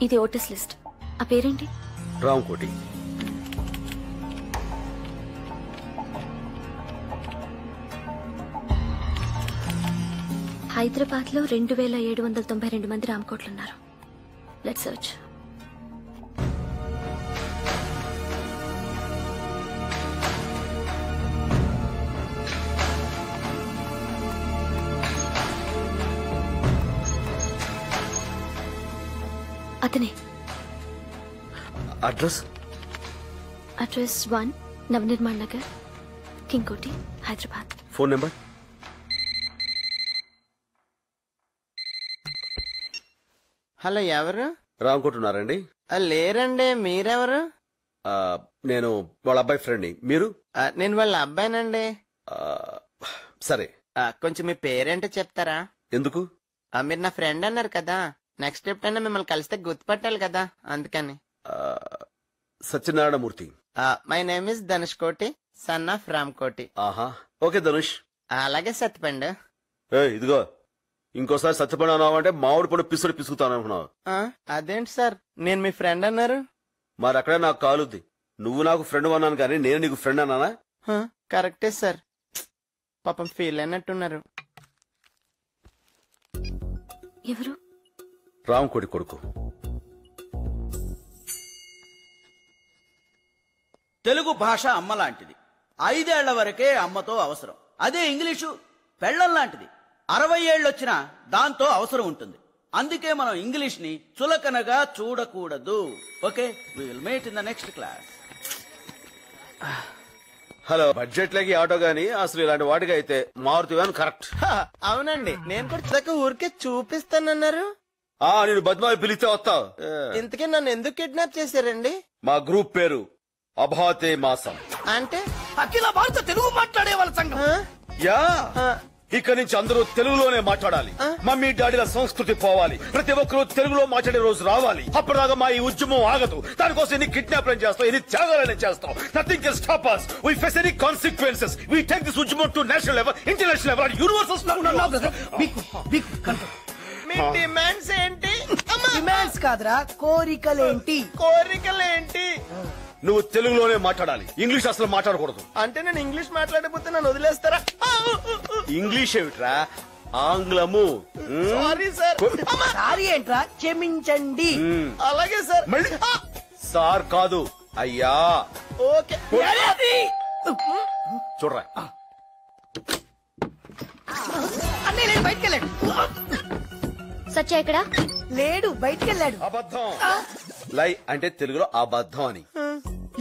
ఇది voters list. ఆ పేరేంటి? రాంకోటి. హైదరాబాద్ లో 2792 మంది రామకోట్లున్నారు. Let's search. అతనే. Address 1 Navnirman Nagar, King Koti, Hyderabad. Phone number? Hello, ఎవరు? రాంకోటి ఉన్నారండి? లేరండి. మీరెవరు? నేను వాళ్ళ అబ్బాయి ఫ్రెండ్ని. మీరు? నేను వాళ్ళ అబ్బాయినండి. సరే, కొంచెం మీ పేరేంటో చెప్తారా? ఎందుకు? మీరు నా ఫ్రెండ్ అన్నారు కదా, నెక్స్ట్ ఎప్పుడైనా మిమ్మల్ని కలిస్తే గుర్తుపట్టాలి కదా, అందుకని. Satyanarayana Murthy. My name is Dhanush కోటి, సన్ ఆఫ్ రామ్ కోటి. ఆహా, ఓకే ధనుష్. అలాగే సత్యపండు. ఇదిగో, ఇంకోసారి సత్యపండు అన్నావంటే మామిడి పండు పిసుడు పిసుకుతాను అనుకున్నావు. అదేంటి సార్, నేను మీ ఫ్రెండ్ అన్నారు? మరి అక్కడే నాకు కాలుద్ది. నువ్వు నాకు ఫ్రెండ్ అన్నాను కానీ నేను నీకు ఫ్రెండ్ అన్నానా? కరెక్టే సార్, పాపం ఫీల్ అయినట్టున్నారు. ఎవరు? రాంకోటి కొడుకు. తెలుగు భాష అమ్మ లాంటిది. 5 ఏళ్ల వరకే అమ్మతో అవసరం. అదే ఇంగ్లీషు పెళ్లం లాంటిది. 60 ఏళ్ళొచ్చినా దాంతో అవసరం ఉంటుంది. అందుకే మనం ఇంగ్లీష్ ని చులకనగా చూడకూడదు. Okay, we will meet in the next class. Hello, budget లకి ఆటో గానీ అసలు ఇలాంటి వాటికి అయితే మారుతి వ్యాన్ కరెక్ట్. అవునండి, నేను కూడా ఊరికే చూపిస్తానన్నారు. నేను బద్మాయి పిలిస్తే వస్తావు. ఇంతకీ నన్ను ఎందుకు కిడ్నాప్ చేశారండి? మా గ్రూప్ పేరు అభాతే మాసం. అంటే అఖిల భారత తెలుగు మాట్లాడే వాళ్ళ సంఘం. యా, ఇక్కడి నుంచి అందరూ తెలుగులోనే మాట్లాడాలి. మమ్మీ డాడీల సంస్కృతి పోవాలి. ప్రతి ఒక్కరూ తెలుగులో మాట్లాడే రోజు రావాలి. అప్పటిదాకా మా ఈ ఉద్యమం ఆగదు. దానికోసం ఎన్ని కిడ్నాప్లను చేస్తాం, ఎన్ని త్యాగాలను చేస్తాం. Nothing can stop us. We face any consequences. We take this ఉద్యమం to national level, international level, and universal. Me demands ఏంటి? డిమాండ్స్ కాదురా, కోరికలేంటి? కోరికలేంటి? నువ్వు తెలుగులోనే మాట్లాడాలి, ఇంగ్లీష్ అసలు మాట్లాడకూడదు. అంటే నేను ఇంగ్లీష్ మాట్లాడకపోతే నన్ను వదిలేస్తారా? ఇంగ్లీష్ ఏమిట్రా, ఆంగ్లము. Sorry sir. సారీ ఏంట్రా, క్షమించండి. అలాగే సార్. మళ్ళీ సార్ కాదు, అయ్యా. ఓకే. చూడరా, అన్నయ్య లేడు, బయటకెళ్ళాడు. సత్య ఎక్కడా? లేడు, బయటకెళ్ళాడు. అబద్ధం. లై అంటే తెలుగులో అబద్ధం అని.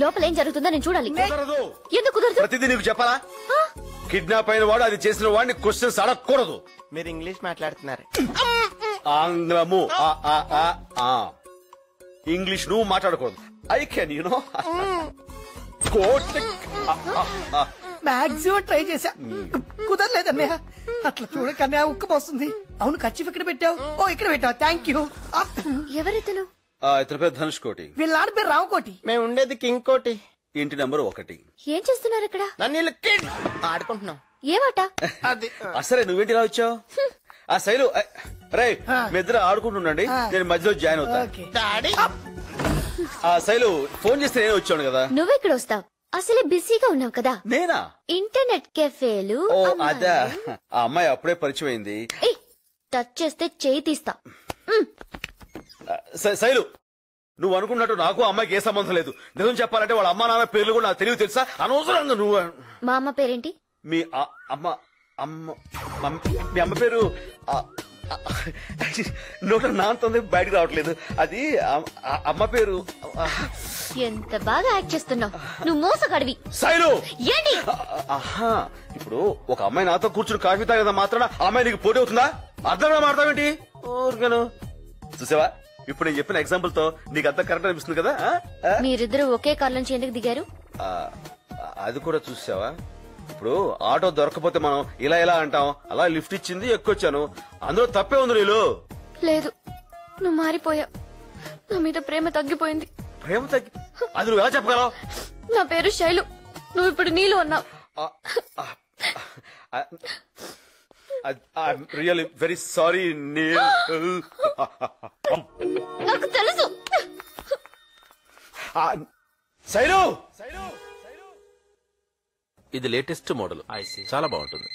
లోపల ఏం జరుగుతుందో నేను చూడాలి. కుదరదు. ఎందుకు కుదరదు? ప్రతిదీ నీకు చెప్పాలా? కిడ్నాప్ అయిన వాడు అది చేసిన వాడిని క్వశ్చన్స్ అడగకూడదు. మీరు ఇంగ్లీష్ మాట్లాడుతున్నారు. ఆంగ్లము. ఇంగ్లీష్ నువ్వు మాట్లాడకూడదు. I can you know. Maximum try చేశా, కుదరలేదన్నయ్య. అట్లా చూడకన్నయ్య, ఉక్కపోస్తుంది. అవును, ఖర్చు ఇక్కడ పెట్టావు. ఓ, ఇక్కడ పెట్టావు, థ్యాంక్ యూ. ఎవరితను? ఇతని పేరు ధనుష్ కోటి. వీళ్ళ ఆడ పేరు రావుకోటి. మేము ఉండేది కింగ్ కోటి. ఇంటి నెంబర్ 1. ఏం చేస్తున్నారు ఇక్కడ? నన్ను ఆడుకుంటున్నాం. ఏమాట? అది సరే, నువ్వేంటి ఇలా వచ్చావు? శైలు, రే, మీ ఇద్దరు ఆడుకుంటుండండి, నేను మధ్యలో జాయిన్ అవుతా. డాడీ. శైలు ఫోన్ చేస్తే నేను వచ్చాను కదా. నువ్వెక్కడ వస్తావు? అసలే బిజీగా ఉన్నావు కదా. నేనా? ఇంటర్నెట్ కెఫేలు. ఓ అదా, ఆ అమ్మాయి అప్పుడే పరిచయం అయింది. టచ్ చేస్తే చేయి తీస్తా. శైలు, నువ్వు అనుకున్నట్టు నాకు అమ్మాయికి ఏ సంబంధం లేదు. నిజం చెప్పాలంటే వాళ్ళ అమ్మ నాన్న పేర్లు కూడా నాకు తెలియదు, తెలుసా? అనవసరంగా నువ్వు. మా అమ్మ పేరేంటి? మీ అమ్మ పేరు నోట నాంతుంది, బయటకు రావట్లేదు. అది అమ్మ పేరు. ఎంత బాగా యాక్ట్ చేస్తున్నావు నువ్వు, మోసగాడివి. శైలు, ఏంటి? ఇప్పుడు ఒక అమ్మాయి నాతో కూర్చుని కాఫీ తాగేదా మాత్రాన ఆ అమ్మాయి నీకు పోటీ అవుతుందా? అర్థంగా మాట్లాడతావేంటి? ఊరికను చూసావా, ఇప్పుడు నేను చెప్పిన ఎగ్జాంపుల్ తో నీకు అంతా కరెక్ట్ అనిపిస్తుంది కదా. మీరిద్దరు ఒకే కార్ నుంచి ఎందుకు దిగారు? అది కూడా చూసావా, ఇప్పుడు ఆటో దొరకపోతే మనం ఇలా ఇలా అంటాం, అలా లిఫ్ట్ ఇచ్చింది, ఎక్కొచ్చాను. అందులో తప్పే ఉంది. నీళ్ళు లేదు, నువ్వు మారిపోయావు. నా మీద ప్రేమ తగ్గిపోయింది. ప్రేమ తగ్గి అది నువ్వు ఎలా చెప్పగలవు? నా పేరు శైలు, నువ్వు ఇప్పుడు నీళ్ళు అన్నావు. I'm really very sorry Neel. నాకు తెలుసు శైలు ఇది లేటెస్ట్ మోడల్ చాలా బాగుంటుంది.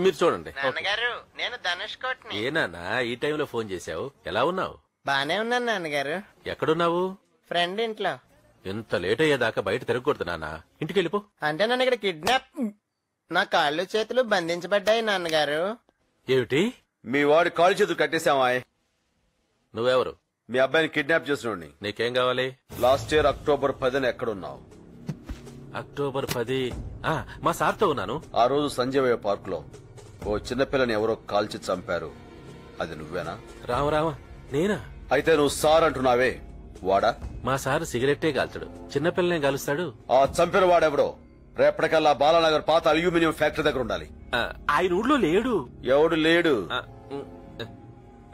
మీరు చూడండి. నాన్నగారు నేను ధనుష్ కోట్ని. ఏనానా ఈ టైంలో ఫోన్ చేశావు? ఎలా ఉన్నావు? బానే ఉన్నాను నాన్నగారు. ఎక్కడున్నావు? ఫ్రెండ్ ఇంట్లో. ఎంత లేట్ అయ్యేదాకా బయట తిరగకూడదు నాన్న. ఇంటికి వెళ్ళిపో. అంటే నన్ను ఇక్కడ కిడ్నాప్, నా కాళ్ళు చేతులు బంధించబడ్డాయి నాన్నగారు. ఏమిటి? మీ వాడి కాలు చేతులు కట్టేశావా? నువ్వెవరు? మీ అబ్బాయిని కిడ్నాప్ చేసినోడిని. నీకేం కావాలి? లాస్ట్ ఇయర్ అక్టోబర్ 10న ఎక్కడున్నావు? అక్టోబర్ 10 మా సార్తో ఉన్నాను. ఆ రోజు సంజయ్ పార్క్ లో ఓ చిన్నపిల్లని ఎవరో కాల్చి చంపారు. అది నువ్వేనా? రామ నేనా? అయితే నువ్వు సార్ అంటున్నావే, వాడా? మా సార్ సిగరెట్టే కాల్చాడు. చిన్నపిల్లనే కాలుస్తాడు. ఆ చంపిన వాడెవడో రేపటికల్లా బాలానగర్ పాత అల్యూమినియం ఫ్యాక్టరీ దగ్గర ఉండాలి. ఆయన ఊళ్ళో లేడు. ఎవడు లేడు?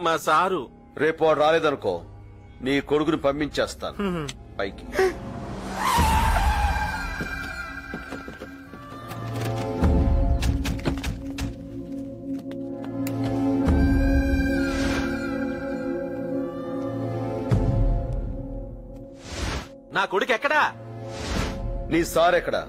మా సారు. రేపు వాడు రాలేదనుకో నీ కొడుకుని పంపించేస్తాను పైకి. నా కొడుకు ఎక్కడా? నీ సార్ ఎక్కడా?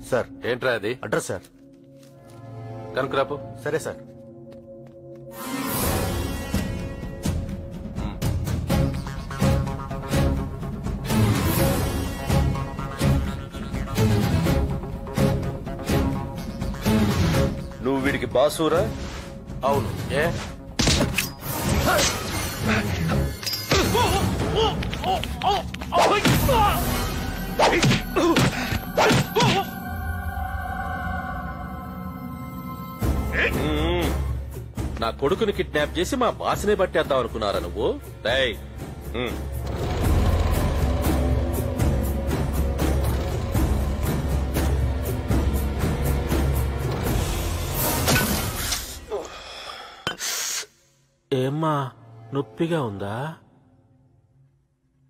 సార్ ఏంట్రా అది? Address sir. కనుకరాపు. సరే సార్. నువ్వు వీడికి బాసూరా? అవును. ఏ నా కొడుకుని కిడ్నాప్ చేసి మా బాస్నే పట్టేద్దాం అనుకున్నారా నువ్వు? ఏమ్మా నొప్పిగా ఉందా?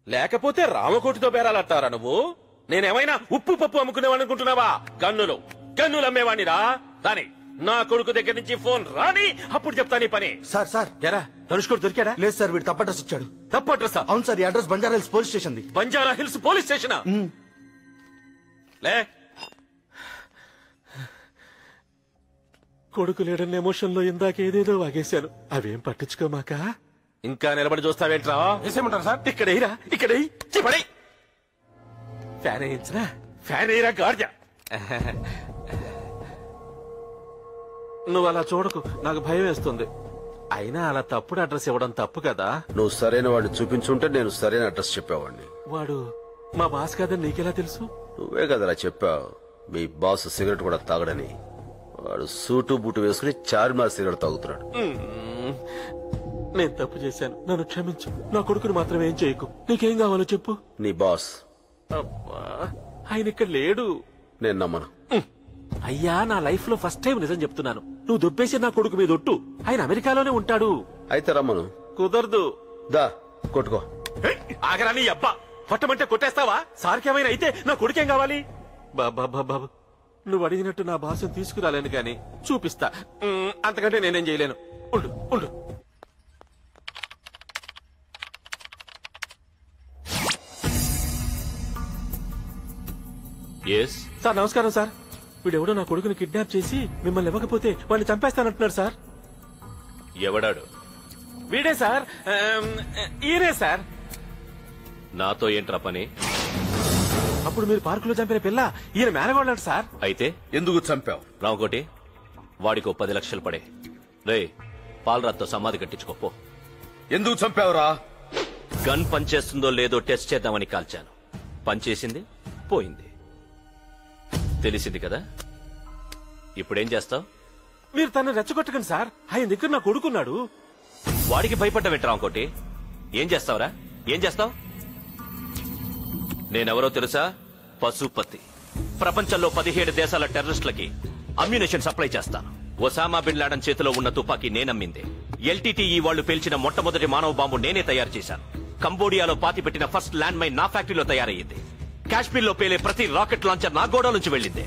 లేకపోతే రామకోటితో బేరాలంటారా నువ్వు? నేనేమైనా ఉప్పు పప్పు అమ్ముకునేవాడిని అనుకుంటున్నావా? గన్నులు అమ్మేవాణిరా. దాని నా కొడుకు దగ్గర నుంచి ఫోన్ రాని అప్పుడు చెప్తా నీ పని. సార్ సార్ ఎరా ధనుష్ కొడు దొరికాడా? లేదు సార్, వీడు తప్ప అడ్రస్ ఇచ్చాడు. తప్పు అడ్రస్? అవును సార్, ఈ address Banjara Hills police station. Banjara Hills police స్టేషనా? లే కొడుకు లేడన్న ఎమోషన్ లో ఇందాక ఏదేదో వాగేశాను. అవేం పట్టించుకోమాక ఇంకా నిలబడి చూస్తావేంట్రా? వేసేయమంటారు సార్? ఇక్కడ ఫ్యాన్ వేయించరా? ఫ్యాన్ వేయరా గార్జా. నువ్వు అలా చూడకు, నాకు భయం వేస్తుంది. అయినా అలా తప్పుడు అడ్రస్ ఇవ్వడం తప్పు కదా. నువ్వు సరైన వాడిని చూపించుంటే నేను సరైన అడ్రస్ చెప్పేవాడిని. వాడు మా బాస్ కాదని నీకెలా తెలుసు? నువ్వే కదరా చెప్పావు మీ బాస్ సిగరెట్ కూడా తాగడని. వాడు సూటు బూటు వేసుకుని చార్మినార్ సిగరెట్ తాగుతున్నాడు. నేను తప్పు చేశాను, నన్ను క్షమించు. నా కొడుకుని మాత్రం ఏం చేయకు. నీకేం కావాలో చెప్పు. నీ బాస్ అబ్బా ఆయన ఇక్కడ లేడు. నేను నమ్మను. అయ్యా నా లైఫ్ లో ఫస్ట్ టైం నిజం చెప్తున్నాను. నువ్వు దొబ్బేసి నా కొడుకు మీద ఒట్టు. ఆయన అమెరికాలోనే ఉంటాడు. అయితే రమ్మను. కుదరదు. దా కొట్టుకో. ఆగరా నీ అబ్బా. కొట్టమంటే కొట్టేస్తావా? సార్కేమైనా అయితే నా కొడుకేం కావాలి? బాబా నువ్వు అడిగినట్టు నా భాషను తీసుకురాలేను గాని చూపిస్తా. అంతకంటే నేనేం చేయలేను. ఉండు. సార్ నమస్కారం సార్. వీడెవడో నా కొడుకుని కిడ్నాప్ చేసి మిమ్మల్ని ఇవ్వకపోతే వాడిని చంపేస్తానంటున్నాడు సార్. ఎవడాడు? వీడే సార్. ఈయనే సార్. నాతో ఏంట్రా పని? అప్పుడు మీరు పార్కులో చంపిన పిల్ల ఈయన మేనగోళ్ళాడు సార్. అయితే ఎందుకు చంపావు? రామకోటి వాడికో 10 లక్షలు పడే. రే పాలరాత్తో సమాధి కట్టించుకోపో. ఎందుకు చంపావురా? గన్ పనిచేస్తుందో లేదో టెస్ట్ చేద్దామని కాల్చాను. పనిచేసింది, పోయింది. తెలిసింది కదా. ఇప్పుడేం చేస్తావు? మీరు తను రెచ్చగొట్టకండి సార్. ఆయన దగ్గర నా కొడుకున్నాడు. వాడికి భయపడ్డవేంటి రామకోటి? ఏం చేస్తావురా? ఏం చేస్తావు? నేనెవరో తెలుసా? పశుపతి. ప్రపంచంలో 17 దేశాల టెర్రరిస్టులకి అమ్యునేషన్ సప్లై చేస్తాను. ఒసామా బిన్ లాడన్ చేతిలో ఉన్న తుపాకీ నేనమ్మింది. ఎల్టీటీఈ వాళ్లు పేల్చిన మొట్టమొదటి మానవ బాంబు నేనే తయారు చేశాను. కంబోడియాలో పాతిపెట్టిన ఫస్ట్ ల్యాండ్ మైన్ నా ఫ్యాక్టరీలో తయారయ్యింది. కాశ్మీర్ లో పేలే ప్రతి రాకెట్ లాంచర్ నా గోడ నుంచి వెళ్ళింది.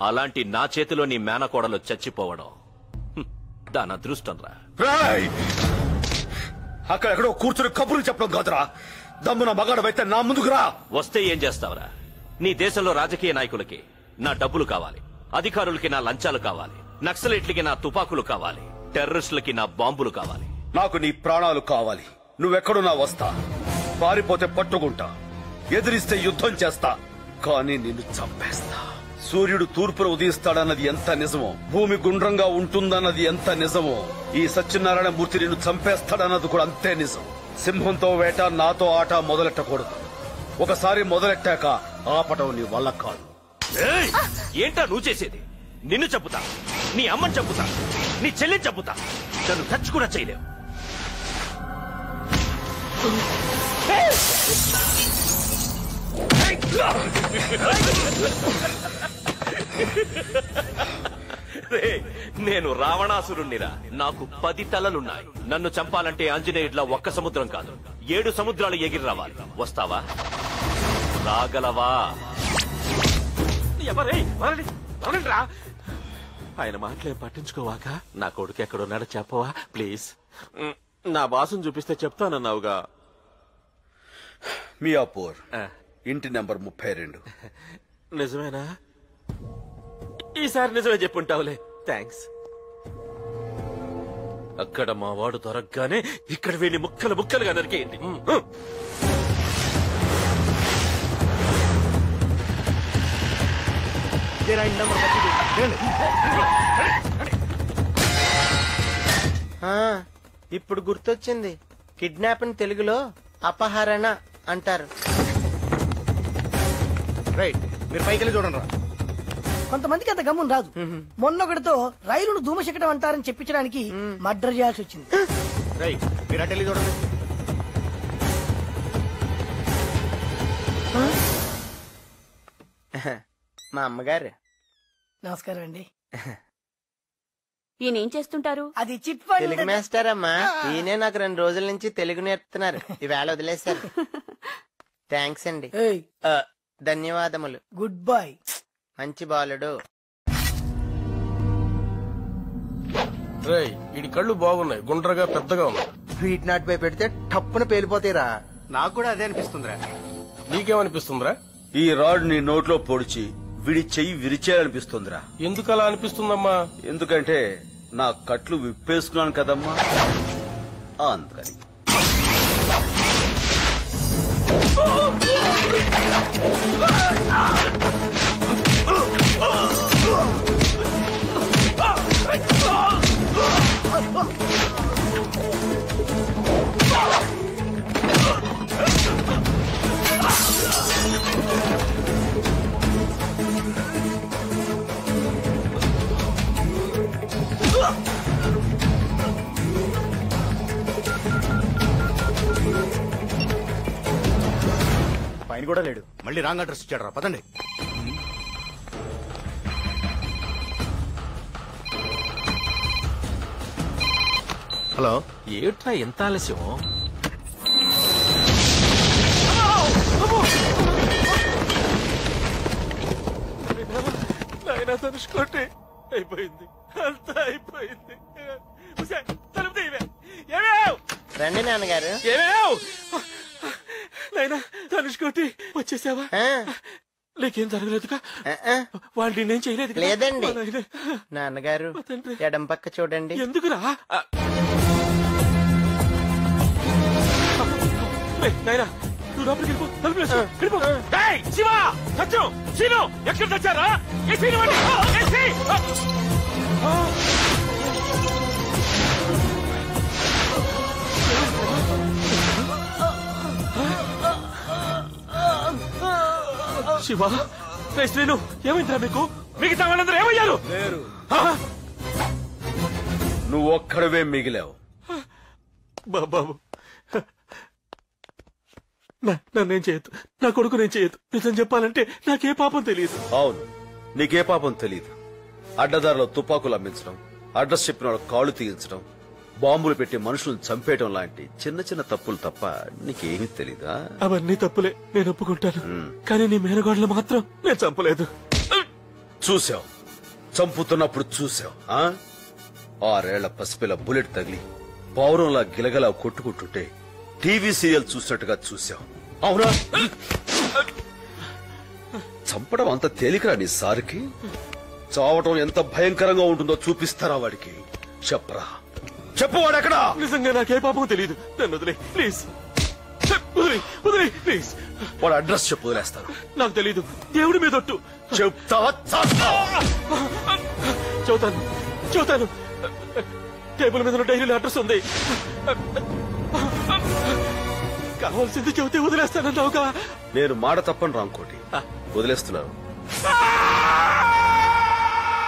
అలాంటి నా చేతిలో నీ మేనకోడలు చచ్చిపోవడం దాని అదృష్టం రా. అక్కడెక్కడో కూర్చుని కబుర్లు చెప్పడం కాదురా, దమ్మున మగాడవైతే నా ముందుకు రా. వస్తే ఏం చేస్తావురా? నీ దేశంలో రాజకీయ నాయకులకి నా డబ్బులు కావాలి, అధికారులకి నా లంచాలు కావాలి, నక్సలైట్లకి నా తుపాకులు కావాలి, టెర్రరిస్టులకి నా బాంబులు కావాలి. నాకు నీ ప్రాణాలు కావాలి. నువ్వెక్కడున్నా వస్తా, పారిపోతే పట్టుకుంటా, ఎదిరిస్తే యుద్ధం చేస్తా, కానీ నిన్ను చంపేస్తా. సూర్యుడు తూర్పున ఉదయిస్తాడన్నది ఎంత నిజమో, భూమి గుండ్రంగా ఉంటుందన్నది ఎంత నిజమో, ఈ సత్యనారాయణ మూర్తి నిన్ను చంపేస్తాడన్నది కూడా అంతే నిజం. సింహంతో వేట, నాతో ఆట మొదలెట్టకూడదు. ఒకసారి మొదలెట్టాక ఆపటం నీ వల్ల కాదు. ఏంటా నువ్వు చేసేది? నిన్ను చంపుతా, నీ అమ్మని చంపుతా, నీ చెల్లిని చంపుతా, నన్ను టచ్ కూడా చేయలేవు. నేను రావణాసురుణ్ణిరా. నాకు 10 తలలున్నాయి. నన్ను చంపాలంటే ఆంజనేయుడిలా ఒక్క సముద్రం కాదు, 7 సముద్రాలు ఎగిరి రావాలి. వస్తావా? రాగలవా? ఆయన మాటలేం పట్టించుకోవాక నా కొడుకు ఎక్కడున్నాడో చెప్పవా ప్లీజ్. నా బాసును చూపిస్తే చెప్తానన్నావుగా. మియాపూర్, ఇంటి నెంబర్ 32. నిజమేనా? ఈసారి నిజమే చెప్పుంటావులే. థ్యాంక్స్. అక్కడ మా వాడు దొరకగానే ఇక్కడ వీళ్ళని ముక్కలు ముక్కలుగా నరికేయండి. ఇప్పుడు గుర్తొచ్చింది. కిడ్నాప్ అని తెలుగులో అపహరణ అంటారు. రైట్, మీరు పైకి వెళ్ళి చూడండి రా. కొంతమందికి అంత గమ్మున రాదు. మొన్నొకటితో రైలును ధూమశకటం అంటారని చెప్పించడానికి మర్డర్ చేయాల్సి వచ్చింది. రైట్, మీరు అటు వెళ్ళి చూడండి. మా అమ్మగారు. నమస్కారం అండి. ఈయనేం చేస్తుంటారు? అది చిట్ ఫండ్. తెలుగు మాస్టర్ అమ్మా. ఈయనే నాకు 2 రోజుల నుంచి తెలుగు నేర్పుతున్నారు. ఈవేళ వదిలేశారు. థ్యాంక్స్ అండి. ఏయ్, ధన్యవాదములు. Good boy. మంచి బాలుడు. రేయ్, వీడి కళ్ళు బాగున్నాయి, గుండ్రగా పెద్దగా ఉన్నాయి. స్వీట్ నాట్ పై పెడితే టప్పున పేలిపోతాయిరా. నాకు కూడా అదే అనిపిస్తుందిరా. నీకేమనిపిస్తుందిరా? ఈ రాడ్ నీ నోట్లో పొడిచి విడి చెయ్యి విరిచేయాలనిపిస్తుందిరా. ఎందుకు అలా అనిపిస్తుందమ్మా? ఎందుకంటే నా కట్లు విప్పేసుకున్నాను కదమ్మా, అందుకని. పైన కూడా లేడు, మళ్ళీ రాంగ్ అడ్రస్ ఇచ్చాడు రా. పదండి. హలో, ఏట్రా ఎంత ఆలస్యం? నాయనా తనుచుకోండి. అయిపోయింది, అంతా అయిపోయింది. రండి నాన్నగారు. నాయనా తనుచుకోండి, వచ్చేసావా? నీకేం జరగలేదుగా? వాళ్ళు నేనేం చేయలేదు లేదండి. నాన్నగారు ఎడం పక్క చూడండి. ఎందుకురా? నాయనా నువ్వు లోపలికి వెళ్ళిపో, తలుపులు వేసుకో, వెళ్ళిపో. ఏయ్, శివ, సత్యం, శీను, ఎక్కడ తెచ్చారా? ఏ శీను అండి, ఏ శీ! శివ, శ్రీను, ఏమైందిరా మీకు? మిగతా వాళ్ళందరూ ఏమయ్యారు? లేరు, నువ్వు ఒక్కడవే మిగిలావు. బాబు, నన్నేం చేయొద్దు, నా కొడుకు నేను చేయొద్దు. నిజం చెప్పాలంటే నాకే పాపం తెలియదు. అవును, నీకే పాపం తెలీదు. అడ్డదారిలో తుపాకులు అమ్మించడం, అడ్రస్ చెప్పిన వాళ్ళు కాళ్లు తీయించడం, బాంబులు పెట్టి మనుషులను చంపేయడం లాంటి చిన్న చిన్న తప్పులు తప్ప నీకేమీ తెలీదా? అవన్నీ తప్పులే, నేను ఒప్పుకుంటాను. కానీ నీ మేనగోడలు మాత్రం నేను చంపలేదు. చూసావు, చంపుతున్నప్పుడు చూసావు. 6 ఏళ్ల పసిపిల్ల బుల్లెట్ తగిలి పౌరంలా గిలగలా కొట్టుకుంటుంటే టీవీ సీరియల్ చూసినట్టుగా చూసావు. అవునా? చంపడం అంత తేలికరా నీ సారికి? చావటం ఎంత భయంకరంగా ఉంటుందో చూపిస్తారా వాడికి? చెప్పరా, చెప్పు. వాడెక్కడా? నిజంగా నాకే పాపం తెలియదు. నన్ను వదిలే ప్లీజ్. వదిలే ప్లీజ్. వాడు అడ్రస్ చెప్పు, వదిలేస్తాను. నాకు తెలీదు. దేవుడి మీద ఒట్టు. చెప్తావా? చెబుతాను. టేబుల్ మీద డైరీలో అడ్రస్ ఉంది. కావాల్సింది చెబితే వదిలేస్తానన్నావుగా. నేను మాట తప్పను రాంకోటి, వదిలేస్తున్నాను.